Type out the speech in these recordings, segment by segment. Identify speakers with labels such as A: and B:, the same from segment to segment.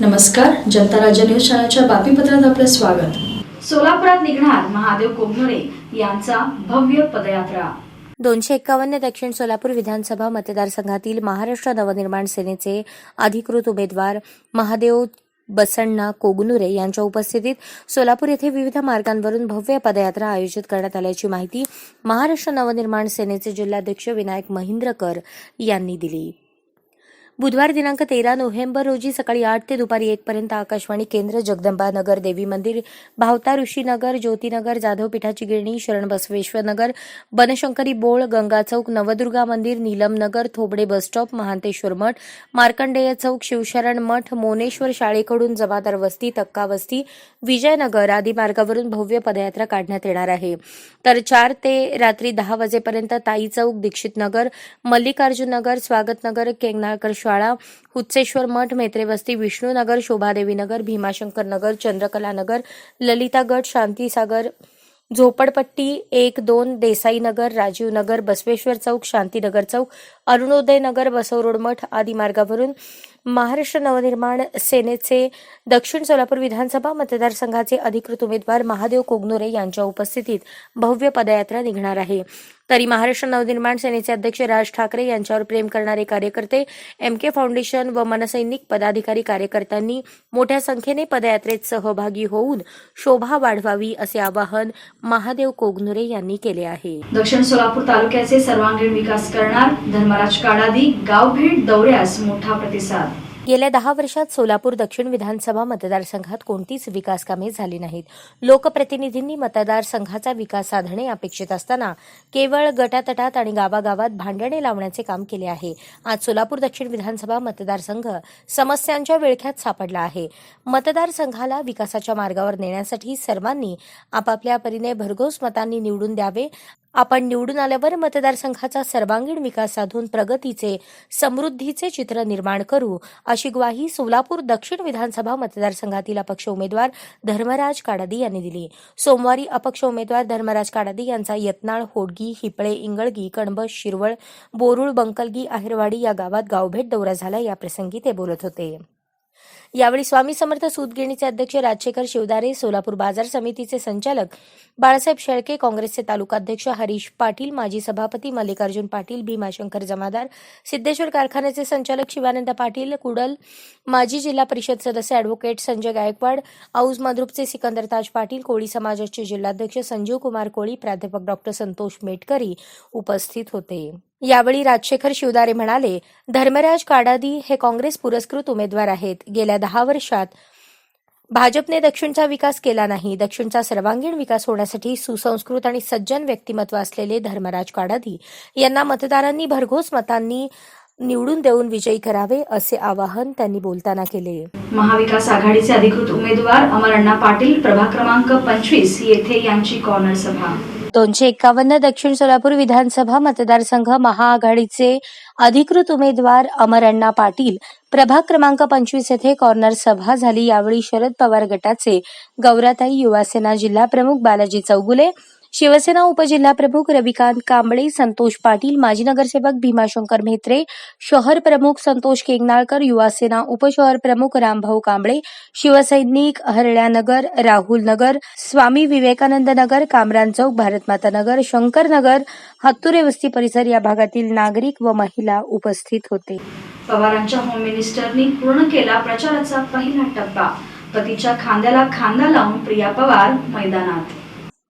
A: नमस्कार, जनता राज्य न्यूज चॅनलच्या बातमीपत्रात आपलं स्वागत। सोलापुरात निघणार महादेव कोगनोरे यांचा भव्य पदयात्रा।
B: 251 दक्षिण सोलापूर विधानसभा मतदारसंघातील महाराष्ट्र नवनिर्माण सेनेचे अधिकृत उमेदवार महादेव बसण्णा कोगनुरे यांच्या उपस्थितीत सोलापूर येथे विविध मार्गांवरून भव्य पदयात्रा आयोजित करण्यात आल्याची माहिती महाराष्ट्र नवनिर्माण सेनेचे जिल्हाध्यक्ष विनायक महिंद्रकर यांनी दिली। बुधवार दिनांक 13 नोव्हेंबर रोजी सकाळी 8 ते दुपारी 1 पर्यंत आकाशवाणी केंद्र, जगदंबा नगर, देवी मंदिर, भावता ऋषीनगर, ज्योतिनगर, जाधव पीठाची गिरणी, शरण बसवेश्वर नगर, बनशंकरी बोळ, गंगा चौक, नवदुर्गा मंदिर, नीलम नगर, थोबडे बसस्टॉप, महांतेश्वर मठ, मार्कंडेय चौक, शिवशरण मठ, मोनेश्वर शाळेकडून जमादार वस्ती, तक्का वस्ती, विजयनगर आदी मार्गावरून भव्य पदयात्रा काढण्यात येणार आहे। तर 4 ते रात्री 10 वाजेपर्यंत ताई चौक, दीक्षित नगर, मल्लिकार्जुन नगर, स्वागत नगर, केंगनाळकर शाळा, हुत्सेश्वर मठ, मेत्रे वस्ती, विष्णुनगर, शोभादेवी नगर, भीमाशंकर नगर, चंद्रकला नगर, ललिता गट, शांतीसागर, झोपडपट्टी 1-2, देसाई नगर, राजीव नगर, बसवेश्वर चौक, शांतीनगर चौक, अरुणोदय नगर, बसवरोड मठ आदी मार्गावरून महाराष्ट्र नवनिर्माण सेनेचे दक्षिण सोलापूर विधानसभा मतदारसंघाचे अधिकृत उमेदवार महादेव कोगनोरे यांच्या उपस्थितीत भव्य पदयात्रा निघणार आहे। तरी महाराष्ट्र नवनिर्माण सेनेचे अध्यक्ष राज ठाकरे यांच्यावर प्रेम करणारे कार्यकर्ते, MK फाउंडेशन व मनसैनिक पदाधिकारी कार्यकर्त्यांनी मोठ्या संख्येने पदयात्रेत सहभागी होऊन शोभा वाढवावी असे आवाहन महादेव कोगनोरे यांनी केले आहे।
A: दक्षिण सोलापूर तालुक्याचे सर्वांगीण विकास करणार धर्मराज काडादी गावभेट दौऱ्यास मोठा प्रतिसाद।
B: गेल्या 10 वर्षात सोलापूर दक्षिण विधानसभा मतदारसंघात कोणतीच विकास कामे झाली नाहीत। लोकप्रतिनिधींनी मतदारसंघाचा विकास साधणे अपेक्षित असताना केवळ गटातटात आणि गावागावात भांडणे लावण्याचे काम केले आहे। आज सोलापूर दक्षिण विधानसभा मतदारसंघ समस्यांच्या विळख्यात सापडला आहे। मतदारसंघाला विकासाच्या मार्गावर नेण्यासाठी सर्वांनी आपापल्या परीने भरघोस मतांनी निवडून द्यावे। आपण निवडून आल्यावर मतदारसंघाचा सर्वांगीण विकास साधून प्रगतीचे, समृद्धीचे चित्र निर्माण करू अशी ग्वाही सोलापूर दक्षिण विधानसभा मतदारसंघातील अपक्ष उमेदवार धर्मराज काडादी यांनी दिली। सोमवारी अपक्ष उमेदवार धर्मराज काडादी यांचा यत्नाळ, होडगी, हिपळे, इंगळगी, कणबस, शिरवळ, बोरुळ, बंकलगी, आहेरवाडी या गावात गावभेट दौरा झाला। या प्रसंगी ते बोलत होते। यावेळी स्वामी समर्थ सूतगिरणीचे अध्यक्ष राजशेखर शिवदारे, सोलापूर बाजार समितीचे संचालक बाळासाहेब शेळके, काँग्रेसचे तालुकाध्यक्ष हरीश पाटील, माजी सभापती मल्लिकार्जुन पाटील, भीमाशंकर जमादार, सिद्धेश्वर कारखान्याचे संचालक शिवानंद पाटील कुडल, माजी जिल्हा परिषद सदस्य ॲडव्होकेट संजय गायकवाड, औज मद्रुपचे सिकंदर ताज पाटील, कोळी समाजाचे जिल्हाध्यक्ष संजीव कुमार कोळी, प्राध्यापक डॉक्टर संतोष मेटकरी उपस्थित होते। यावेळी राजशेखर शिवदारे म्हणाले, धर्मराज काडादी हे काँग्रेस पुरस्कृत उमेदवार आहेत। गेल्या 10 वर्षात भाजपने दक्षिणचा विकास केला नाही। दक्षिणचा सर्वांगीण विकास होण्यासाठी सुसंस्कृत आणि सज्जन व्यक्तिमत्व असलेले धर्मराज काडादी यांना मतदारांनी भरघोस मतांनी निवडून देऊन विजयी करावे असे आवाहन त्यांनी बोलताना केले।
A: महाविकास आघाडीचे अधिकृत उमेदवार अमरअण्णा पाटील प्रभाग क्रमांक 25 येथे यांची कॉर्नर सभा।
B: 251 दक्षिण सोलापूर विधानसभा मतदारसंघ महाआघाडीचे अधिकृत उमेदवार अमरअण्णा पाटील प्रभाग क्रमांक 25 येथे कॉर्नर सभा झाली। यावेळी शरद पवार गटाचे गौराताई, युवासेना जिल्हा प्रमुख बालाजी चौगुले, शिवसेना उपजिल्हा प्रमुख रविकांत कांबळे, संतोष पाटील, माजी नगरसेवक भीमाशंकर म्हेत्रे, शहर प्रमुख संतोष केंगनाळकर, युवासेना उपशहर प्रमुख रामभाऊ कांबळे, शिवसैनिक हरळ्यानगर, राहुल नगर, स्वामी विवेकानंद नगर, कामरान चौक, भारतमाता नगर, शंकर नगर, हत्तुरे वस्ती परिसर या भागातील नागरिक व महिला उपस्थित होते।
A: पवारांच्या होम मिनिस्टरनी पूर्ण केला प्रचाराचा पहिला टप्पा। पतीच्या खांद्याला खांदा लावून प्रिया पवार मैदानात।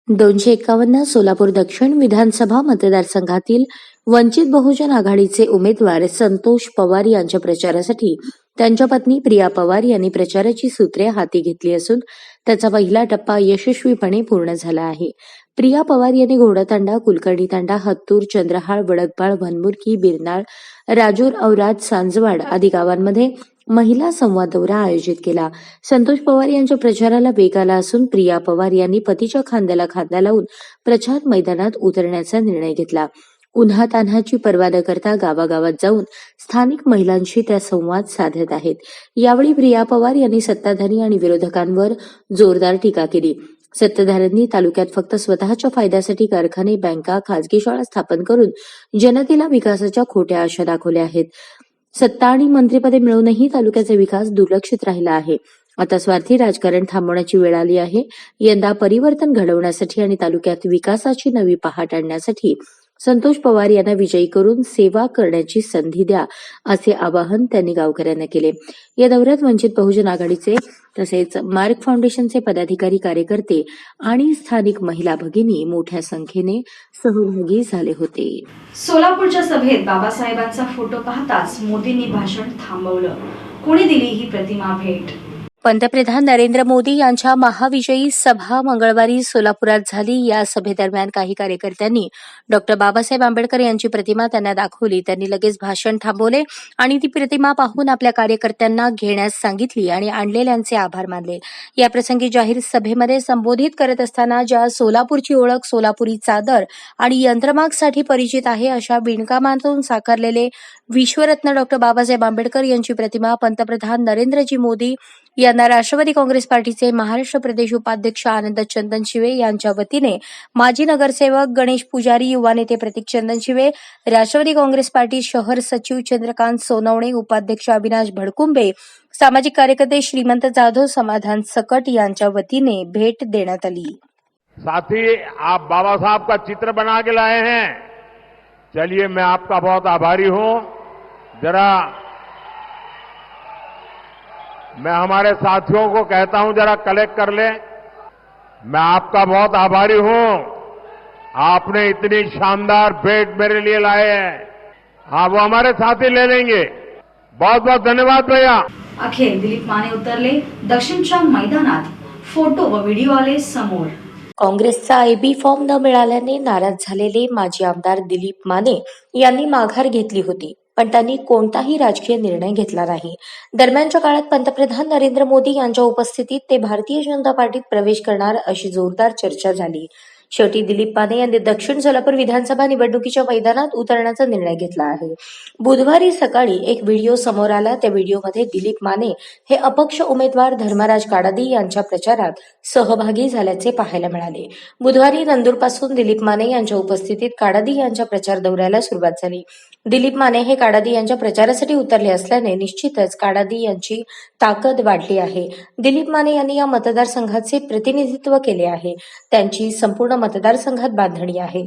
B: 251 सोलापूर दक्षिण विधानसभा मतदारसंघातील वंचित बहुजन आघाडीचे उमेदवार संतोष पवार यांच्या प्रचारासाठी त्यांच्या पत्नी प्रिया पवार यांनी प्रचाराची सूत्रे हाती घेतली असून त्याचा पहिला टप्पा यशस्वीपणे पूर्ण झाला आहे। प्रिया पवार यांनी घोडातांडा, कुलकर्णी तांडा, हत्तूर, चंद्रहाळ, वडकबाळ, वनमुरकी, बिरनाळ, राजूर, औराद, सांजवाड आदी गावांमध्ये महिला संवाद दौरा आयोजित केला। संतोष पवार यांच्या प्रचाराला वेग आला असून प्रिया पवार यांनी पतीच्या खांद्याला खांदा लावून प्रचार मैदानात उतरण्याचा निर्णय घेतला। उन्हातान्हाची पर्वा न करता गावागावात जाऊन स्थानिक महिलांशी त्या संवाद साधत आहेत। यावेळी प्रिया पवार यांनी सत्ताधारी आणि विरोधकांवर जोरदार टीका केली। सत्ताधाऱ्यांनी तालुक्यात फक्त स्वतःच्या फायद्यासाठी कारखाने, बँका, खासगी शाळा स्थापन करून जनतेला विकासाच्या खोट्या आशा दाखवल्या आहेत। सत्ता आणि मंत्रिपदे मिळूनही तालुक्याचा विकास दुर्लक्षित राहिला आहे. आता स्वार्थी राजकारण थांबवण्याची वेळ आली आहे. यंदा परिवर्तन घडवण्यासाठी आणि तालुक्यात विकासाची नवी पहाट आणण्यासाठी संतोष पवार यांना विजयी करून सेवा करण्याची संधी द्या, असे आवाहन त्यांनी गावकऱ्यांना केले. या दौऱ्यात वंचित बहुजन आघाडीचे तसेच मार्क फाउंडेशनचे पदाधिकारी, कार्यकर्ते आणि स्थानिक महिला भगिनी मोठ्या संख्येने सहभागी झाले होते.
A: सोलापूरच्या सभेत बाबासाहेबांचा फोटो पाहताच मोदींनी भाषण थांबवलं. कोणी दिली ही प्रतिमा भेट?
B: पंतप्रधान नरेंद्र मोदी यांच्या महाविजयी सभा मंगळवारी सोलापुरात झाली. या सभेदरम्यान काही कार्यकर्त्यांनी डॉक्टर बाबासाहेब आंबेडकर यांची प्रतिमा त्यांना दाखवली. त्यांनी लगेच भाषण थांबवले आणि ती प्रतिमा पाहून आपल्या कार्यकर्त्यांना घेण्यास सांगितली आणि आणलेल्यांचे आभार मानले. याप्रसंगी जाहीर सभेमध्ये संबोधित करत असताना ज्या सोलापूरची ओळख सोलापुरी चादर आणि यंत्रमागसाठी परिचित आहे, अशा विणकामातून साकारलेले विश्वरत्न डॉक्टर बाबासाहेब आंबेडकर यांची प्रतिमा पंतप्रधान नरेंद्रजी मोदी यांना राष्ट्रवादी काँग्रेस पार्टीचे महाराष्ट्र प्रदेश उपाध्यक्ष आनंद चंदनशिवे यांच्या वतीने माजी नगरसेवक गणेश पुजारी, युवा नेते प्रतीक चंदनशिवे, राष्ट्रवादी काँग्रेस पार्टी शहर सचिव चंद्रकांत सोनवणे, उपाध्यक्ष अविनाश भडकुंबे, सामाजिक कार्यकर्ते श्रीमंत जाधव, समाधान सकट यांच्या वतीने भेट देण्यात आली.
C: साथी, आप बाबा साहब का चित्र बना के लाए हैं. चलिए, मैं आपका बहुत आभारी हूं. जरा मैं हमारे साथियों को कहता हूं, जरा कलेक्ट कर ले. मैं आपका बहुत आभारी हूं. आपने इतनी शानदार भेंट मेरे लिए लाए हैं. हाँ, वो हमारे साथी ले लेंगे. बहुत बहुत धन्यवाद भैया.
A: अखेर दिलीप माने उतरले दक्षिणच्या मैदानात. फोटो व व्हिडिओ आले समोर.
B: काँग्रेसचा आयबी फॉर्म न मिळाल्याने नाराज झालेले माजी आमदार दिलीप माने यांनी माघार घेतली होती, पण त्यांनी कोणताही राजकीय निर्णय घेतला नाही. दरम्यानच्या काळात पंतप्रधान नरेंद्र मोदी यांच्या उपस्थितीत ते भारतीय जनता पार्टीत प्रवेश करणार अशी जोरदार चर्चा झाली. शेवटी दिलीप माने यांनी दक्षिण सोलापूर विधानसभा निवडणुकीच्या मैदानात उतरण्याचा निर्णय घेतला आहे. बुधवारी सकाळी एक व्हिडिओ समोर आला. त्या व्हिडिओमध्ये दिलीप माने हे अपक्ष उमेदवार धर्मराज काडादी यांच्या प्रचारात सहभागी झाल्याचे पाहायला मिळाले. बुधवारी नंदूरपासून दिलीप माने यांच्या उपस्थितीत काडादी यांच्या प्रचार दौऱ्याला सुरुवात झाली. दिलीप माने हे काडादी यांच्या प्रचारासाठी उतरले असल्याने निश्चितच काडादी यांची ताकद वाढली आहे. दिलीप माने यांनी या मतदारसंघाचे प्रतिनिधित्व केले आहे. त्यांची संपूर्ण मतदारसंघात बांधणी आहे.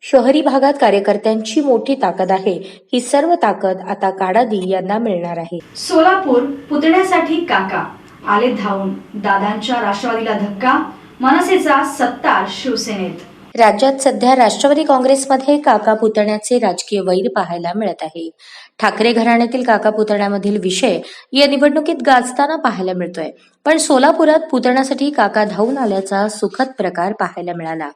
B: शहरी भागात कार्यकर्त्यांची मोठी ताकद आहे. ही सर्व ताकद आता काडादी यांना मिळणार आहे.
A: सोलापूर पुतण्यासाठी काका आले धावून. दादांच्या राष्ट्रवादीला धक्का. मनसेचा सत्तार शिवसेनेत.
B: राज्यात सध्या राष्ट्रवादी काँग्रेसमध्ये काका पुतण्याचे राजकीय वैर पाहायला मिळत आहे. ठाकरे घराण्यातील काका पुतण्यामधील विषय या निवडणुकीत गाजताना पाहायला मिळतोय. पण सोलापुरात पुतण्यासाठी काका धावून आल्याचा सुखद प्रकार पाहायला मिळाला.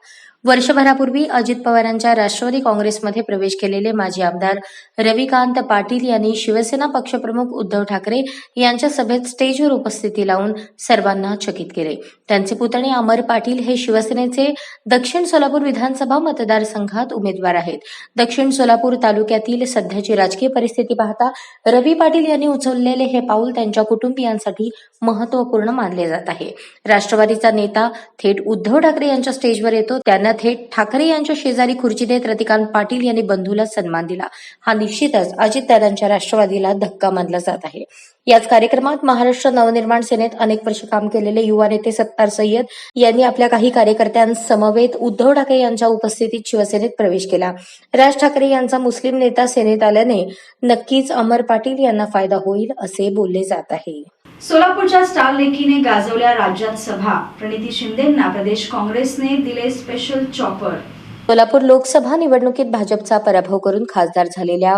B: वर्षभरापूर्वी अजित पवारांच्या राष्ट्रवादी काँग्रेसमध्ये प्रवेश केलेले माजी आमदार रविकांत पाटील यांनी शिवसेना पक्षप्रमुख उद्धव ठाकरे यांच्या सभेत स्टेजवर उपस्थिती लावून सर्वांना चकित केले. त्यांचे पुतणे अमर पाटील हे शिवसेनेचे दक्षिण सोलापूर विधानसभा मतदारसंघात उमेदवार आहेत. दक्षिण सोलापूर तालुक्यातील सध्याची राजकीय परिस्थिती पाहता रवी पाटील यांनी उचललेले हे पाऊल त्यांच्या कुटुंबियांसाठी महत्त्वपूर्ण मानले जात आहे. राष्ट्रवादीचा नेता थेट उद्धव ठाकरे यांच्या स्टेजवर येतो. त्यांना थेट ठाकरे यांच्या शेजारी खुर्ची देत रतिकांत पाटील यांनी बंधूला सन्मान दिला. हा निश्चितच अजितदादांच्या राष्ट्रवादीला धक्का मानला जात आहे. याच कार्यक्रमात महाराष्ट्र नवनिर्माण सेनेत अनेक वर्ष काम केलेले युवा नेते सत्तार सय्यद यांनी आपल्या काही कार्यकर्त्यांसमवेत उद्धव ठाकरे यांच्या उपस्थितीत शिवसेनेत प्रवेश केला. राज ठाकरे यांचा मुस्लिम नेता सेनेत आल्याने नक्कीच अमर पाटील यांना फायदा होईल असे बोलले जात आहे.
A: सोलापूरच्या स्टार लेकीने गाजवल्या राज्यात सभा. प्रणिती शिंदेंना प्रदेश काँग्रेसने दिले स्पेशल चॉपर.
B: सोलापूर लोकसभा निवडणुकीत भाजपचा पराभव करून खासदार झालेल्या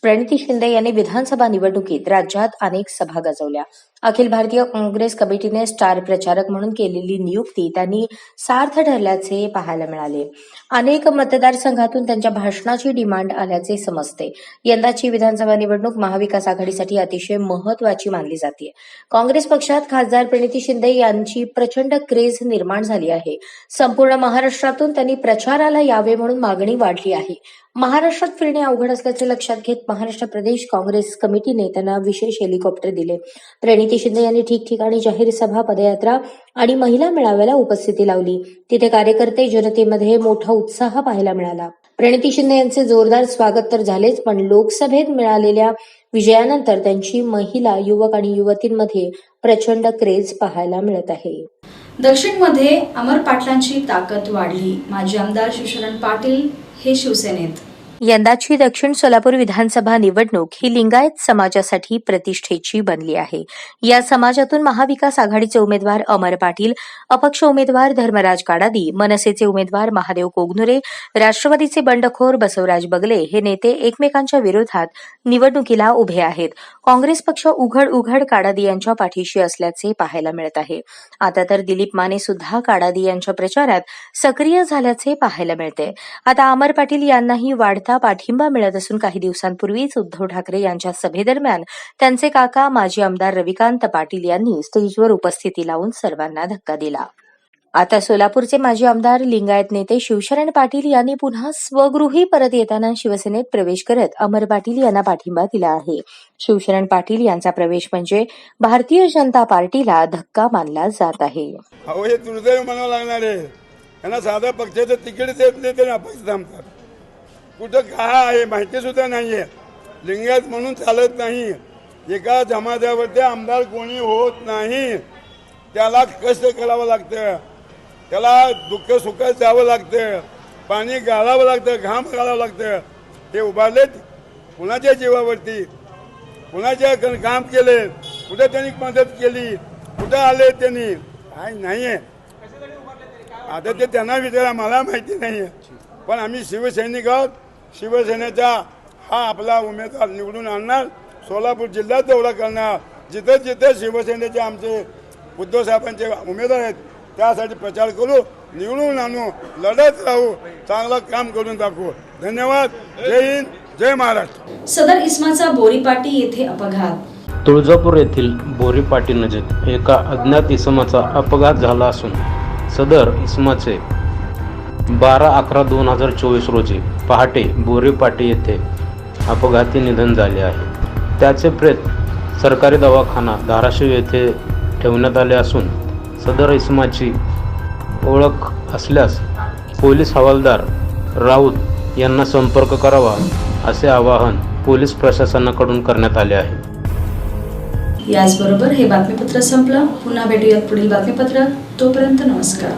B: प्रणिती शिंदे यांनी विधानसभा निवडणुकीत राज्यात अनेक सभा गाजवल्या. अखिल भारतीय काँग्रेस कमिटीने स्टार प्रचारक म्हणून केलेली नियुक्ती त्यांनी सार्थ ठरल्याचे पाहायला मिळाले. अनेक मतदारसंघातून त्यांच्या भाषणाची डिमांड आल्याचे समजते. यंदाची विधानसभा निवडणूक महाविकास आघाडीसाठी अतिशय महत्वाची मानली जाते. काँग्रेस पक्षात खासदार प्रणिती शिंदे यांची प्रचंड क्रेझ निर्माण झाली आहे. संपूर्ण महाराष्ट्रातून त्यांनी प्रचाराला यावे म्हणून मागणी वाढली आहे. महाराष्ट्रात फिरणे अवघड असल्याचे लक्षात घेत महाराष्ट्र प्रदेश काँग्रेस कमिटीने त्यांना विशेष हेलिकॉप्टर दिले. प्रणिती प्रणिती शिंदे यांनी ठिकठिकाणी जाहीर सभा, पदयात्रा आणि महिला मेळाव्याला उपस्थिती लावली. तिथे कार्यकर्ते, जनतेमध्ये मोठा उत्साह पाहायला मिळाला. प्रणिती शिंदे यांचे जोरदार स्वागत तर झालेच, पण लोकसभेत मिळालेल्या विजयानंतर त्यांची महिला, युवक आणि युवतींमध्ये प्रचंड क्रेज पाहायला मिळत आहे.
A: दक्षिणमध्ये अमर पाटलांची ताकद वाढली. माजी आमदार शिवशरण पाटील हे शिवसेनेत.
B: यंदाची दक्षिण सोलापूर विधानसभा निवडणूक ही लिंगायत समाजासाठी प्रतिष्ठेची बनली आहे. या समाजातून महाविकास आघाडीचे उमेदवार अमर पाटील, अपक्ष उमेदवार धर्मराज काडादी, मनसेचे उमेदवार महादेव कोगनुरे, राष्ट्रवादीचे बंडखोर बसवराज बगले हे नेते एकमेकांच्या विरोधात निवडणुकीला उभे आहेत. काँग्रेस पक्ष उघड काडादी यांच्या पाठीशी असल्याचे पाहायला मिळत आहे. आता तर दिलीप माने सुद्धा काडादी यांच्या प्रचारात सक्रिय झाल्याचे पाहायला मिळते. आता अमर पाटील यांनाही वाढता पाठिंबा मिळत असून काही दिवसांपूर्वीच उद्धव ठाकरे यांच्या सभेदरम्यान त्यांचे काका माजी आमदार रविकांत पाटील यांनी स्टेजवर उपस्थिती लावून सर्वांना धक्का दिला. आता सोलापूरचे माजी आमदार लिंगायत नेते शिवशरण पाटील यांनी पुन्हा स्वगृही परत येताना शिवसेनेत प्रवेश करत अमर पाटील यांना पाठिंबा दिला आहे. शिवशरण पाटील यांचा प्रवेश म्हणजे भारतीय जनता पार्टीला धक्का मानला जात आहे.
D: अहो, हे दुर्दैव म्हणावं लागणार आहे. यांना साधा पक्षाचं तिकीट देत नाही तरी अपक्ष थांबतात. कुठं काय आहे माहिती सुद्धा नाहीये. लिंगायत म्हणून चालत नाही. एका जमात्यावरती आमदार कोणी होत नाही. त्याला कष्ट करावं लागतं, त्याला दुःख सुखात जावं लागतं, पाणी गाळावं लागतं, घाम घालावं लागतं. ते उभारलेत कुणाच्या जीवावरती, कुणाच्या काम केले, कुठं त्यांनी मदत केली, कुठं आले त्यांनी काय नाहीये. आता ते त्यांना विचारा, मला माहिती नाहीये. पण आम्ही शिवसैनिक आहोत. शिवसेनेचा हा आपला उमेदवार निवडून आणणार. सोलापूर जिल्ह्यात दौरा करणार. जिथे जिथे शिवसेनेचे आमचे उद्धव साहेबांचे उमेदवार आहेत त्यासाठी प्रचार करू, निवडून आणू, लढत राहू, चांगलं काम करून दाखवू. धन्यवाद. जय हिंद, जय महाराष्ट्र.
A: सदर इस्माचा बोरीपाटी येथे अपघात.
E: तुळजापूर येथील बोरीपाटी नजीक एका अज्ञात इसमाचा अपघात झाला असून सदर इसमाचे 12/11/2024 रोजी पहाटे बोरीपाटी येथे अपघाती निधन झाले आहे. त्याचे प्रेत सरकारी दवाखाना धाराशिव येथे ठेवण्यात आले असून सदर इसमाची ओळख असल्यास पोलीस हवालदार राऊत यांना संपर्क करावा असे आवाहन पोलीस प्रशासनाकडून करण्यात आले आहे.
A: याचबरोबर हे बातमीपत्र संपलं. पुन्हा भेटूयात पुढील बातमीपत्रात. तोपर्यंत नमस्कार.